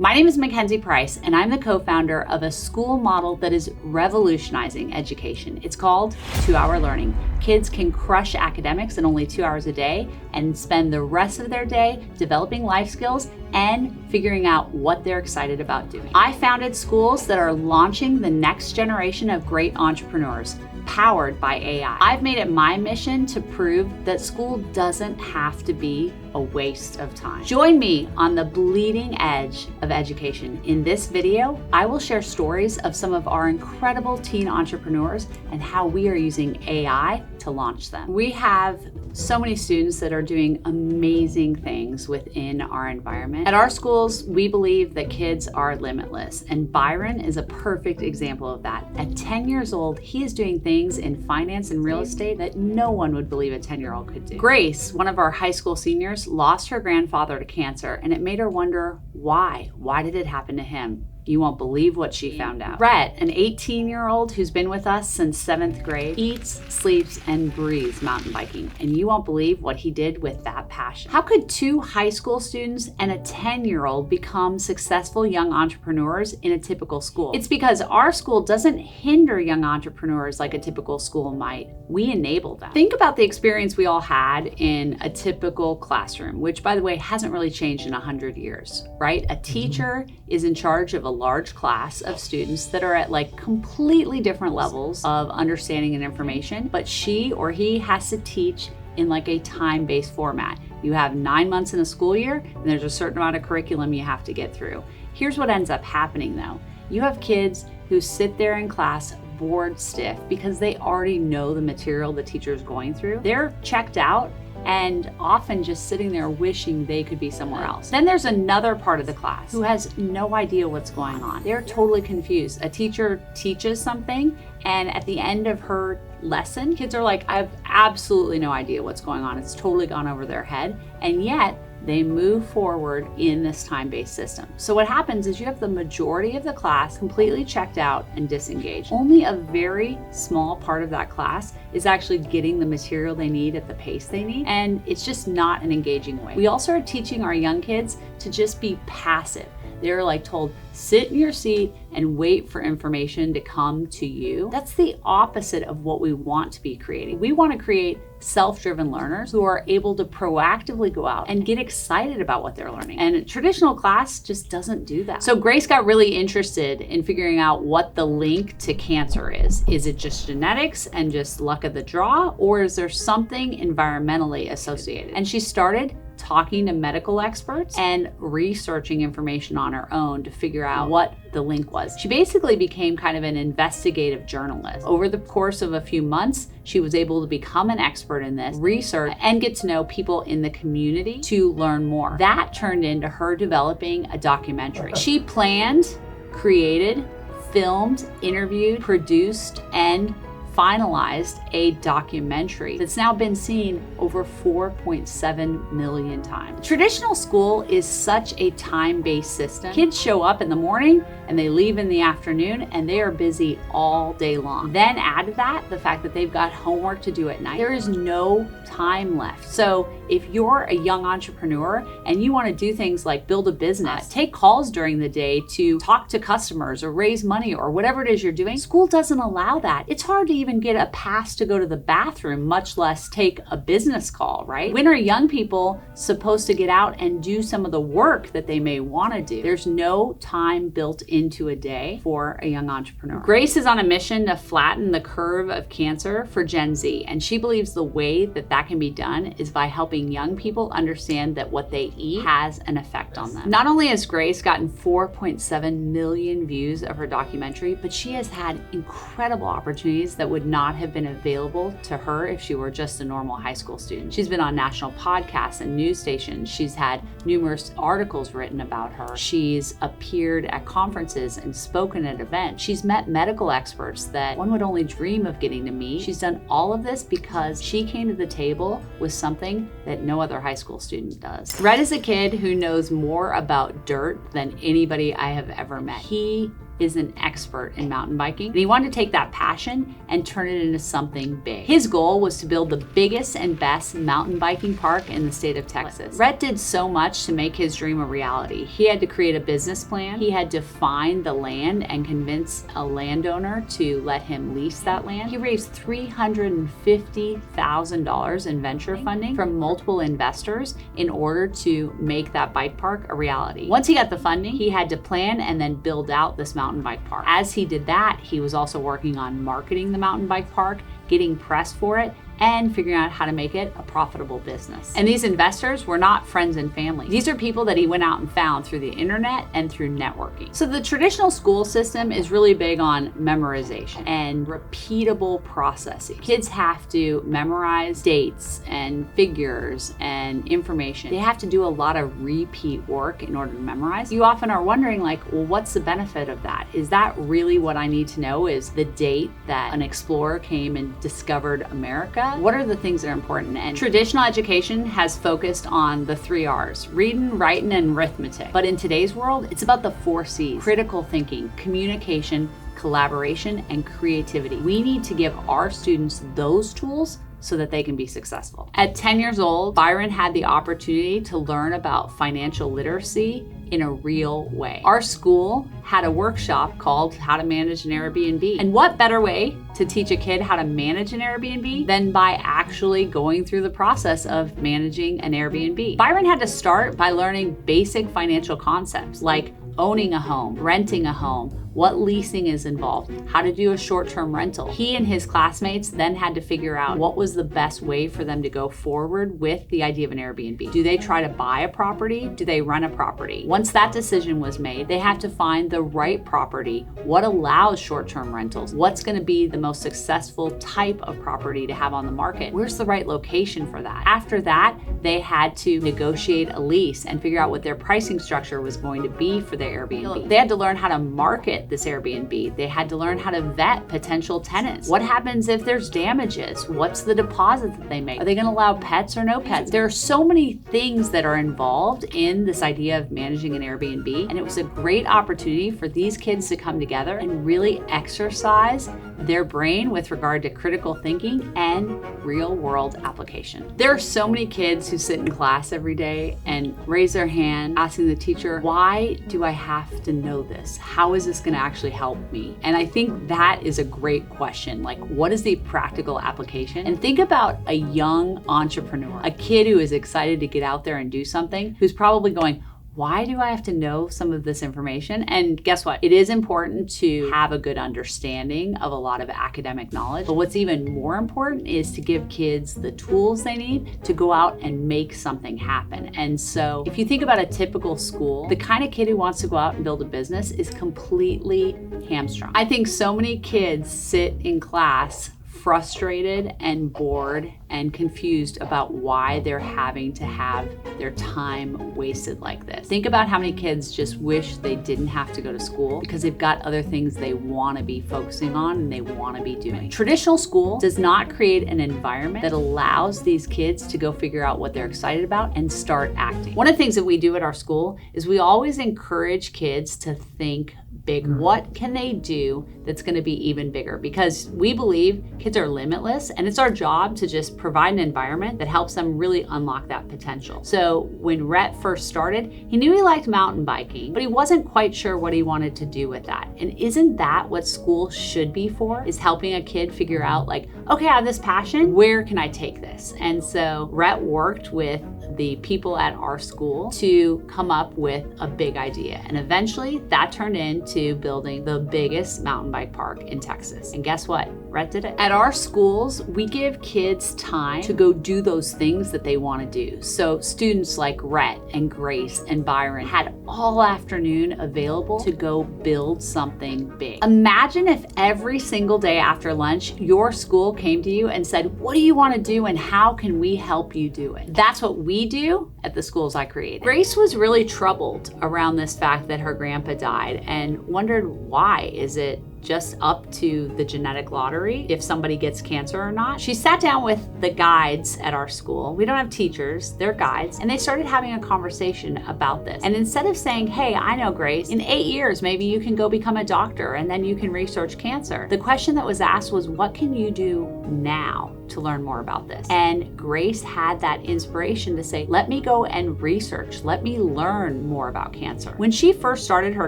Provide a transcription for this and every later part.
My name is MacKenzie Price, and I'm the co-founder of a school model that is revolutionizing education. It's called 2-Hour Learning. Kids can crush academics in only 2 hours a day and spend the rest of their day developing life skills and figuring out what they're excited about doing. I founded schools that are launching the next generation of great entrepreneurs, powered by AI. I've made it my mission to prove that school doesn't have to be a waste of time. Join me on the bleeding edge of education. In this video, I will share stories of some of our incredible teen entrepreneurs and how we are using AI to launch them. We have so many students that are doing amazing things within our environment. At our schools, we believe that kids are limitless, and Byron is a perfect example of that. At 10 years old, he is doing things in finance and real estate that no one would believe a 10-year-old could do. Grace, one of our high school seniors, lost her grandfather to cancer, and it made her wonder why. Why did it happen to him? You won't believe what she found out. Rhett, an 18-year-old who's been with us since 7th grade, eats, sleeps, and breathes mountain biking, and you won't believe what he did with that passion. How could 2 high school students and a 10-year-old become successful young entrepreneurs in a typical school? It's because our school doesn't hinder young entrepreneurs like a typical school might. We enable them. Think about the experience we all had in a typical classroom, which, by the way, hasn't really changed in 100 years, right? A teacher is in charge of a large class of students that are at like completely different levels of understanding and information, but she or he has to teach in like a time-based format. You have 9 months in a school year, and there's a certain amount of curriculum you have to get through. Here's what ends up happening though. You have kids who sit there in class bored stiff because they already know the material the teacher is going through. They're checked out and often just sitting there wishing they could be somewhere else. Then there's another part of the class who has no idea what's going on. They're totally confused. A teacher teaches something, and at the end of her lesson, kids are like, I have absolutely no idea what's going on. It's totally gone over their head, and yet they move forward in this time-based system. So what happens is you have the majority of the class completely checked out and disengaged. Only a very small part of that class is actually getting the material they need at the pace they need, and it's just not an engaging way. We also are teaching our young kids to just be passive. They're like told, sit in your seat and wait for information to come to you. That's the opposite of what we want to be creating. We want to create self-driven learners who are able to proactively go out and get excited about what they're learning. And a traditional class just doesn't do that. So Grace got really interested in figuring out what the link to cancer is. Is it just genetics and just luck of the draw, or is there something environmentally associated? And she started talking to medical experts and researching information on her own to figure out what the link was. She basically became kind of an investigative journalist. Over the course of a few months, she was able to become an expert in this, research, and get to know people in the community to learn more. That turned into her developing a documentary. She planned, created, filmed, interviewed, produced, and finalized a documentary that's now been seen over 4.7 million times. Traditional school is such a time-based system. Kids show up in the morning and they leave in the afternoon, and they are busy all day long. Then add to that the fact that they've got homework to do at night. There is no time left. So if you're a young entrepreneur and you want to do things like build a business, take calls during the day to talk to customers or raise money or whatever it is you're doing, school doesn't allow that. It's hard to even get a pass to go to the bathroom, much less take a business call, right? When are young people supposed to get out and do some of the work that they may want to do? There's no time built into a day for a young entrepreneur. Grace is on a mission to flatten the curve of cancer for Gen Z, and she believes the way that that can be done is by helping young people understand that what they eat has an effect on them. Not only has Grace gotten 4.7 million views of her documentary, but she has had incredible opportunities that would not have been available to her if she were just a normal high school student. She's been on national podcasts and news stations. She's had numerous articles written about her. She's appeared at conferences and spoken at events. She's met medical experts that one would only dream of getting to meet. She's done all of this because she came to the table with something that no other high school student does. Rhett is a kid who knows more about dirt than anybody I have ever met. He is an expert in mountain biking, and he wanted to take that passion and turn it into something big. His goal was to build the biggest and best mountain biking park in the state of Texas. Rhett did so much to make his dream a reality. He had to create a business plan. He had to find the land and convince a landowner to let him lease that land. He raised $350,000 in venture funding from multiple investors in order to make that bike park a reality. Once he got the funding, he had to plan and then build out this mountain bike park. As he did that, he was also working on marketing the mountain bike park, getting press for it, and figuring out how to make it a profitable business. And these investors were not friends and family. These are people that he went out and found through the internet and through networking. So the traditional school system is really big on memorization and repeatable processing. Kids have to memorize dates and figures and information. They have to do a lot of repeat work in order to memorize. You often are wondering like, well, what's the benefit of that? Is that really what I need to know? Is the date that an explorer came and discovered America? What are the things that are important? And traditional education has focused on the 3 R's, reading, writing, and arithmetic. But in today's world, it's about the 4 C's, critical thinking, communication, collaboration, and creativity. We need to give our students those tools so that they can be successful. At 10 years old, Byron had the opportunity to learn about financial literacy in a real way. Our school had a workshop called How to Manage an Airbnb. And what better way to teach a kid how to manage an Airbnb than by actually going through the process of managing an Airbnb? Byron had to start by learning basic financial concepts like owning a home, renting a home, what leasing is involved, how to do a short-term rental. He and his classmates then had to figure out what was the best way for them to go forward with the idea of an Airbnb. Do they try to buy a property? Do they rent a property? Once that decision was made, they have to find the right property. What allows short-term rentals? What's going to be the most successful type of property to have on the market? Where's the right location for that? After that, they had to negotiate a lease and figure out what their pricing structure was going to be for their Airbnb. They had to learn how to market this Airbnb. They had to learn how to vet potential tenants. What happens if there's damages? What's the deposit that they make? Are they going to allow pets or no pets? There are so many things that are involved in this idea of managing an Airbnb, and it was a great opportunity for these kids to come together and really exercise their brain with regard to critical thinking and real world application. There are so many kids who sit in class every day and raise their hand asking the teacher, why do I have to know this? How is this going to actually help me? And I think that is a great question. Like, what is the practical application? And think about a young entrepreneur, a kid who is excited to get out there and do something, who's probably going, why do I have to know some of this information? And guess what? It is important to have a good understanding of a lot of academic knowledge. But what's even more important is to give kids the tools they need to go out and make something happen. And so if you think about a typical school, the kind of kid who wants to go out and build a business is completely hamstrung. I think so many kids sit in class frustrated and bored and confused about why they're having to have their time wasted like this. Think about how many kids just wish they didn't have to go to school because they've got other things they want to be focusing on and they want to be doing. Traditional school does not create an environment that allows these kids to go figure out what they're excited about and start acting. One of the things that we do at our school is we always encourage kids to think big. What can they do that's going to be even bigger? Because we believe kids are limitless and it's our job to just provide an environment that helps them really unlock that potential. So when Rhett first started, he knew he liked mountain biking, but he wasn't quite sure what he wanted to do with that. And isn't that what school should be for? Is helping a kid figure out like, okay, I have this passion, where can I take this? And so Rhett worked with the people at our school to come up with a big idea. And eventually that turned into building the biggest mountain bike park in Texas. And guess what? Rhett did it. At our schools, we give kids time to go do those things that they want to do. So students like Rhett and Grace and Byron had all afternoon available to go build something big. Imagine if every single day after lunch, your school came to you and said, what do you want to do and how can we help you do it? That's what we do at the schools I created. Grace was really troubled around this fact that her grandpa died and wondered why. Is it just up to the genetic lottery if somebody gets cancer or not. She sat down with the guides at our school. We don't have teachers, they're guides. And they started having a conversation about this. And instead of saying, hey, I know, Grace, in 8 years, maybe you can go become a doctor and then you can research cancer. The question that was asked was, what can you do now to learn more about this? And Grace had that inspiration to say, let me go and research, let me learn more about cancer. When she first started her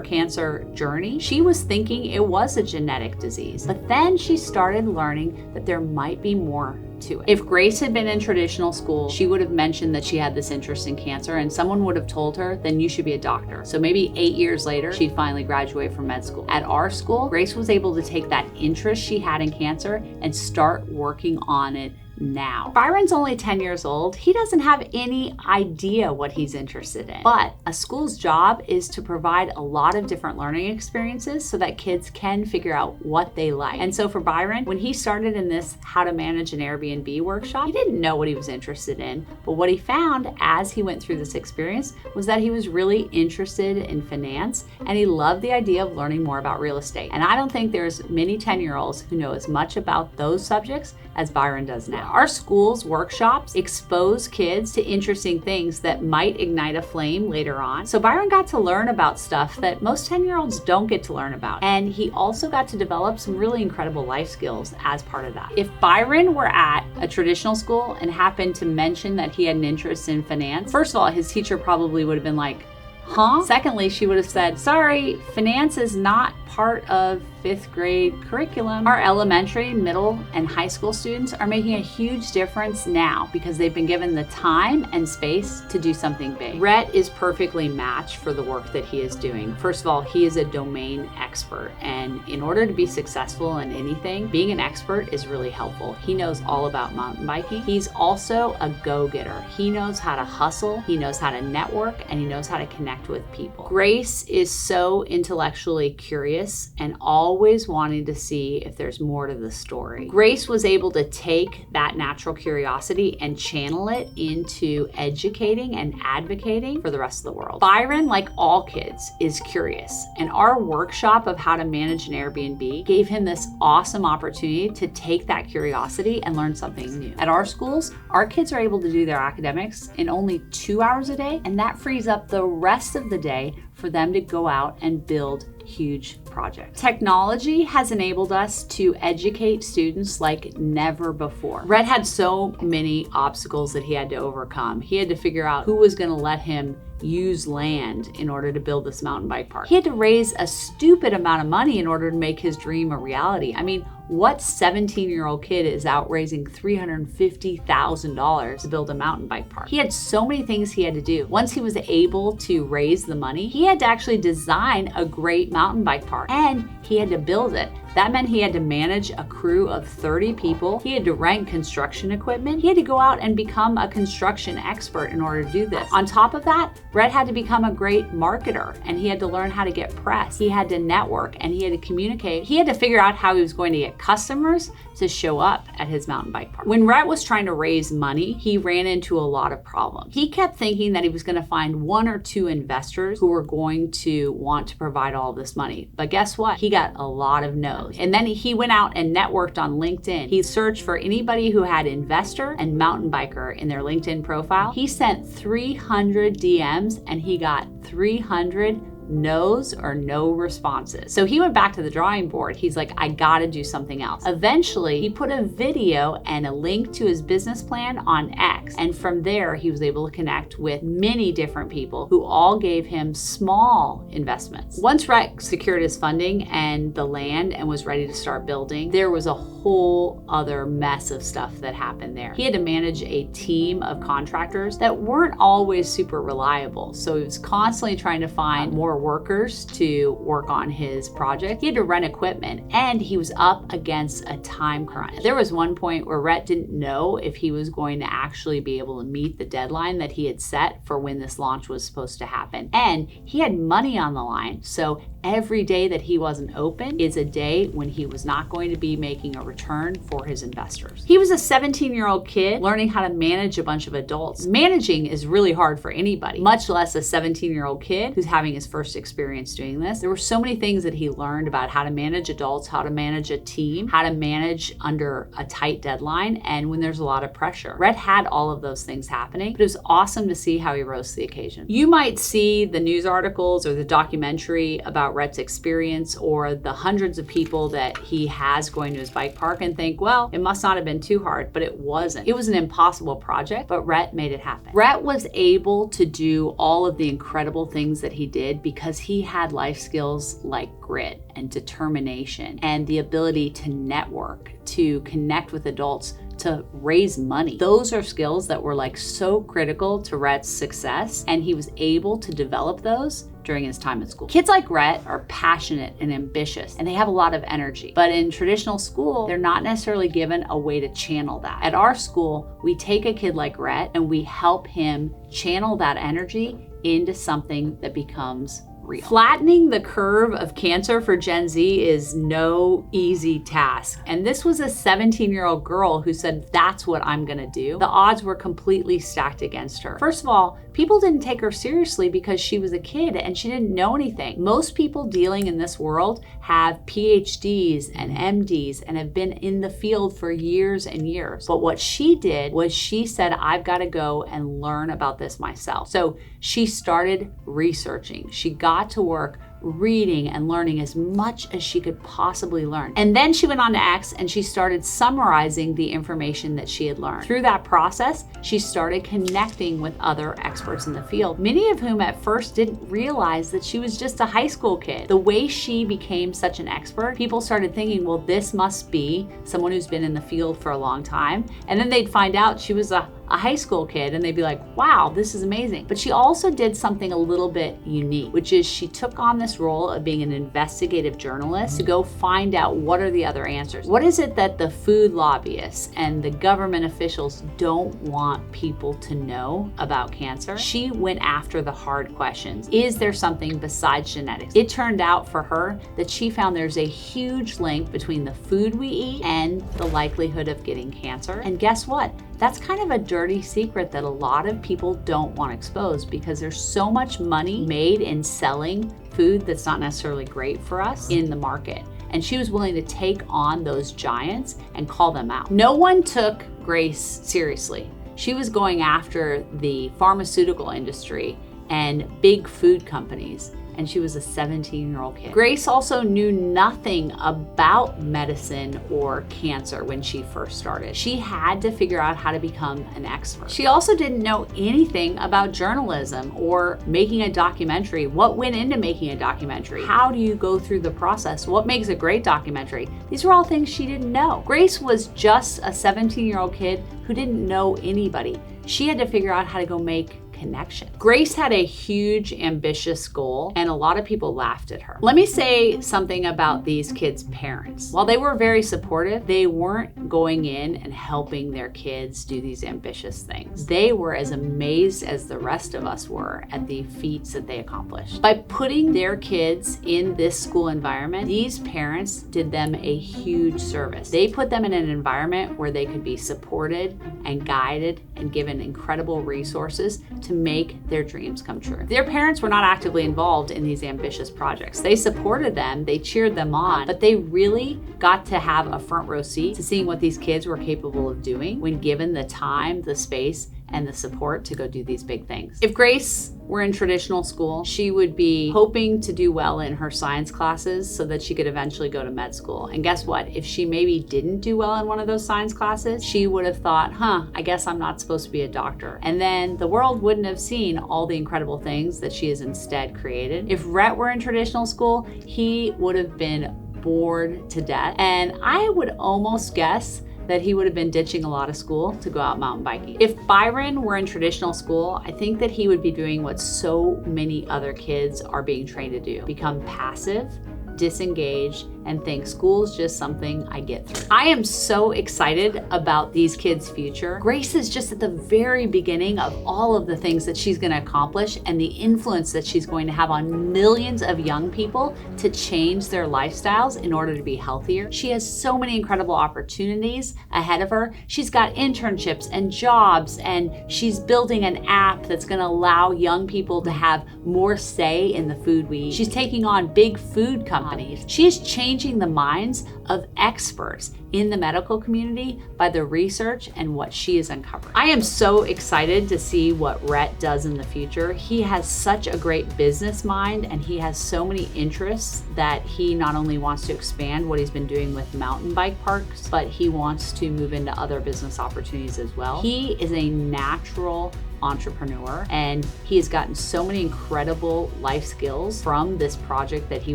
cancer journey, she was thinking it was a genetic disease, but then she started learning that there might be more to it. If Grace had been in traditional school, she would have mentioned that she had this interest in cancer and someone would have told her, then you should be a doctor. So maybe 8 years later, she'd finally graduate from med school. At our school, Grace was able to take that interest she had in cancer and start working on it now. Byron's only 10 years old. He doesn't have any idea what he's interested in, but a school's job is to provide a lot of different learning experiences so that kids can figure out what they like. And so for Byron, when he started in this how to manage an Airbnb workshop, he didn't know what he was interested in, but what he found as he went through this experience was that he was really interested in finance and he loved the idea of learning more about real estate. And I don't think there's many 10-year-olds who know as much about those subjects as Byron does now. Our school's workshops expose kids to interesting things that might ignite a flame later on. So Byron got to learn about stuff that most 10-year-olds don't get to learn about. And he also got to develop some really incredible life skills as part of that. If Byron were at a traditional school and happened to mention that he had an interest in finance, first of all, his teacher probably would have been like, huh? Secondly, she would have said, sorry, finance is not part of 5th grade curriculum. Our elementary, middle, and high school students are making a huge difference now because they've been given the time and space to do something big. Rhett is perfectly matched for the work that he is doing. First of all, he is a domain expert, and in order to be successful in anything, being an expert is really helpful. He knows all about mountain biking. He's also a go-getter. He knows how to hustle, he knows how to network, and he knows how to connect with people. Grace is so intellectually curious and always wanting to see if there's more to the story. Grace was able to take that natural curiosity and channel it into educating and advocating for the rest of the world. Byron, like all kids, is curious, and our workshop of how to manage an Airbnb gave him this awesome opportunity to take that curiosity and learn something new. At our schools, our kids are able to do their academics in only 2 hours a day, and that frees up the rest of the day for them to go out and build huge projects. Technology has enabled us to educate students like never before. Rhett had so many obstacles that he had to overcome. He had to figure out who was going to let him use land in order to build this mountain bike park. He had to raise a stupid amount of money in order to make his dream a reality. I mean, what 17-year-old kid is out raising $350,000 to build a mountain bike park? He had so many things he had to do. Once he was able to raise the money, he had to actually design a great mountain bike park, and he had to build it. That meant he had to manage a crew of 30 people. He had to rent construction equipment. He had to go out and become a construction expert in order to do this. On top of that, Rhett had to become a great marketer, and he had to learn how to get press. He had to network, and he had to communicate. He had to figure out how he was going to get customers to show up at his mountain bike park. When Rhett was trying to raise money, he ran into a lot of problems. He kept thinking that he was going to find 1 or 2 investors who were going to want to provide all of this money. But guess what? He got a lot of no's. And then he went out and networked on LinkedIn. He searched for anybody who had investor and mountain biker in their LinkedIn profile. He sent 300 DMs and he got 300 no's or no responses. So he went back to the drawing board. He's like, I gotta do something else. Eventually, he put a video and a link to his business plan on X. And from there, he was able to connect with many different people who all gave him small investments. Once Rhett secured his funding and the land and was ready to start building, there was a whole other mess of stuff that happened there. He had to manage a team of contractors that weren't always super reliable. So he was constantly trying to find more workers to work on his project. He had to rent equipment, and he was up against a time crunch. There was one point where Rhett didn't know if he was going to actually be able to meet the deadline that he had set for when this launch was supposed to happen. And he had money on the line. So every day that he wasn't open is a day when he was not going to be making a return for his investors. He was a 17-year-old kid learning how to manage a bunch of adults. Managing is really hard for anybody, much less a 17-year-old kid who's having his first first experience doing this. There were so many things that he learned about how to manage adults, how to manage a team, how to manage under a tight deadline, and when there's a lot of pressure. Rhett had all of those things happening, but it was awesome to see how he rose to the occasion. You might see the news articles or the documentary about Rhett's experience or the hundreds of people that he has going to his bike park and think, well, it must not have been too hard, but it wasn't. It was an impossible project, but Rhett made it happen. Rhett was able to do all of the incredible things that he did because he had life skills like grit and determination and the ability to network, to connect with adults, to raise money. Those are skills that were like so critical to Rhett's success, and he was able to develop those during his time at school. Kids like Rhett are passionate and ambitious, and they have a lot of energy. But in traditional school, they're not necessarily given a way to channel that. At our school, we take a kid like Rhett and we help him channel that energy into something that becomes real. Flattening the curve of cancer for Gen Z is no easy task. And this was a 17-year-old girl who said, that's what I'm gonna do. The odds were completely stacked against her. First of all, people didn't take her seriously because she was a kid and she didn't know anything. Most people dealing in this world have PhDs and MDs and have been in the field for years and years. But what she did was she said, I've got to go and learn about this myself. So she started researching. She got to work reading and learning as much as she could possibly learn. And then she went on to X and she started summarizing the information that she had learned. Through that process, she started connecting with other experts in the field, many of whom at first didn't realize that she was just a high school kid. The way she became such an expert, people started thinking, well, this must be someone who's been in the field for a long time. And then they'd find out she was a high school kid and they'd be like, wow, this is amazing. But she also did something a little bit unique, which is she took on this role of being an investigative journalist to go find out what are the other answers. What is it that the food lobbyists and the government officials don't want people to know about cancer? She went after the hard questions. Is there something besides genetics? It turned out for her that she found there's a huge link between the food we eat and the likelihood of getting cancer. And guess what? That's kind of a dirty secret that a lot of people don't want exposed because there's so much money made in selling food that's not necessarily great for us in the market. And she was willing to take on those giants and call them out. No one took Grace seriously. She was going after the pharmaceutical industry and big food companies, and she was a 17-year-old kid. Grace also knew nothing about medicine or cancer when she first started. She had to figure out how to become an expert. She also didn't know anything about journalism or making a documentary. What went into making a documentary? How do you go through the process? What makes a great documentary? These were all things she didn't know. Grace was just a 17-year-old kid who didn't know anybody. She had to figure out how to go make connection. Grace had a huge, ambitious goal, and a lot of people laughed at her. Let me say something about these kids' parents. While they were very supportive, they weren't going in and helping their kids do these ambitious things. They were as amazed as the rest of us were at the feats that they accomplished. By putting their kids in this school environment, these parents did them a huge service. They put them in an environment where they could be supported and guided and given incredible resources to make their dreams come true. Their parents were not actively involved in these ambitious projects. They supported them, they cheered them on, but they really got to have a front row seat to seeing what these kids were capable of doing when given the time, the space, and the support to go do these big things. If Grace were in traditional school, she would be hoping to do well in her science classes so that she could eventually go to med school. And guess what? If she maybe didn't do well in one of those science classes, she would have thought, I guess I'm not supposed to be a doctor. And then the world wouldn't have seen all the incredible things that she has instead created. If Rhett were in traditional school, he would have been bored to death. And I would almost guess that he would have been ditching a lot of school to go out mountain biking. If Byron were in traditional school, I think that he would be doing what so many other kids are being trained to do: become passive, disengaged, and think school's just something I get through. I am so excited about these kids' future. Grace is just at the very beginning of all of the things that she's gonna accomplish and the influence that she's going to have on millions of young people to change their lifestyles in order to be healthier. She has so many incredible opportunities ahead of her. She's got internships and jobs, and she's building an app that's gonna allow young people to have more say in the food we eat. She's taking on big food companies. She is changing the minds of experts in the medical community by the research and what she is uncovering. I am so excited to see what Rhett does in the future. He has such a great business mind, and he has so many interests that he not only wants to expand what he's been doing with mountain bike parks, but he wants to move into other business opportunities as well. He is a natural entrepreneur, and he has gotten so many incredible life skills from this project that he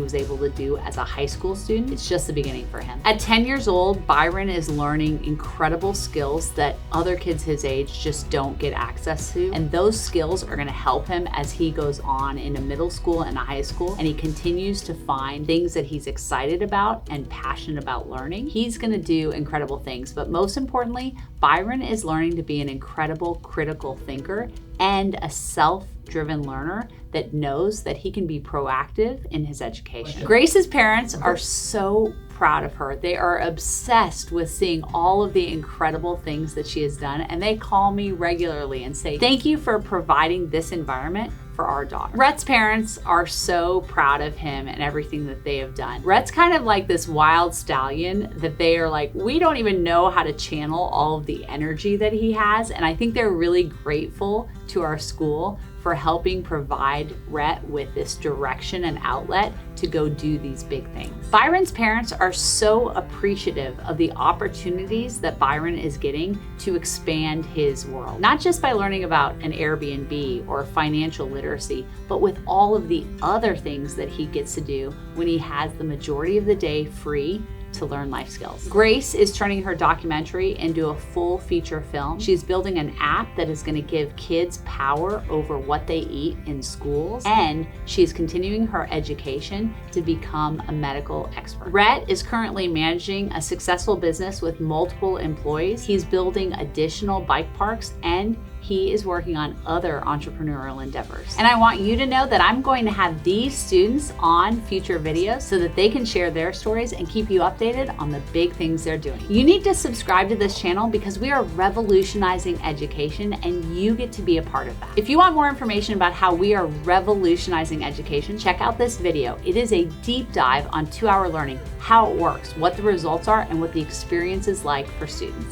was able to do as a high school student. It's just the beginning for him. At 10 years old, Byron is learning incredible skills that other kids his age just don't get access to, and those skills are going to help him as he goes on into middle school and high school, and he continues to find things that he's excited about and passionate about learning. He's going to do incredible things, but most importantly, Byron is learning to be an incredible critical thinker and a self-driven learner that knows that he can be proactive in his education. Grace's parents are so proud of her. They are obsessed with seeing all of the incredible things that she has done, and they call me regularly and say, "Thank you for providing this environment for our daughter." Rhett's parents are so proud of him and everything that they have done. Rhett's kind of like this wild stallion that they are like, we don't even know how to channel all of the energy that he has, and I think they're really grateful to our school for helping provide Rhett with this direction and outlet to go do these big things. Byron's parents are so appreciative of the opportunities that Byron is getting to expand his world, not just by learning about an Airbnb or financial literacy, but with all of the other things that he gets to do when he has the majority of the day free to learn life skills. Grace is turning her documentary into a full feature film. She's building an app that is going to give kids power over what they eat in schools, and she's continuing her education to become a medical expert. Rhett is currently managing a successful business with multiple employees. He's building additional bike parks, and he is working on other entrepreneurial endeavors. And I want you to know that I'm going to have these students on future videos so that they can share their stories and keep you updated on the big things they're doing. You need to subscribe to this channel because we are revolutionizing education, and you get to be a part of that. If you want more information about how we are revolutionizing education, check out this video. It is a deep dive on 2-hour learning, how it works, what the results are, and what the experience is like for students.